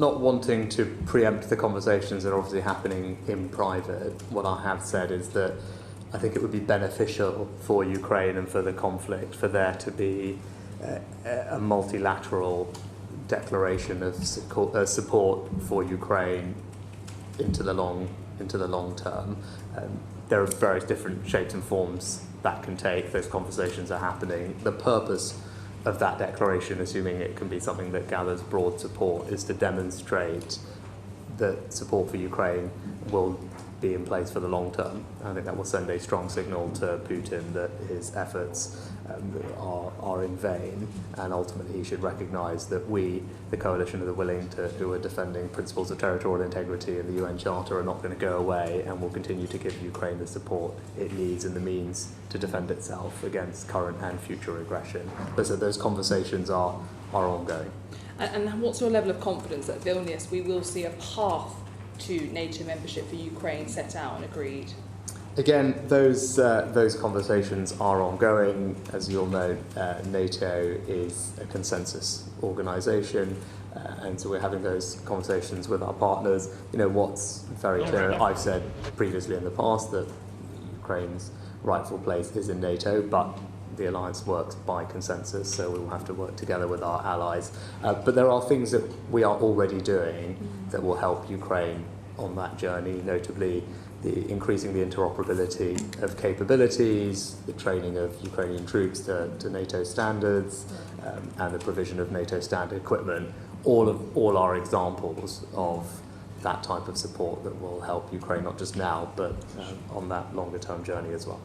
not wanting to preempt the conversations that are obviously happening in private, what I have said is that I think it would be beneficial for Ukraine and for the conflict for there to be a multilateral declaration of support for Ukraine into the long term. There are various different shapes and forms that can take. Those conversations are happening. The purpose of that declaration, assuming it can be something that gathers broad support, is to demonstrate that support for Ukraine will be in place for the long term. I think that will send a strong signal to Putin that his efforts are in vain, and ultimately he should recognise that we, the coalition of the willing, who are defending principles of territorial integrity and the UN Charter, are not going to go away, and will continue to give Ukraine the support it needs and the means to defend itself against current and future aggression. But so those conversations are ongoing. And what's your level of confidence that Vilnius, we will see a path to NATO membership for Ukraine set out and agreed? Again, those conversations are ongoing. As you all know, NATO is a consensus organisation, and so we're having those conversations with our partners. You know, what's very clear, I've said previously in the past that Ukraine's rightful place is in NATO, but the alliance works by consensus, so we will have to work together with our allies. But there are things that we are already doing that will help Ukraine on that journey, notably increasing the interoperability of capabilities, the training of Ukrainian troops to NATO standards, and the provision of NATO standard equipment. All are examples of that type of support that will help Ukraine not just now, but on that longer term journey as well.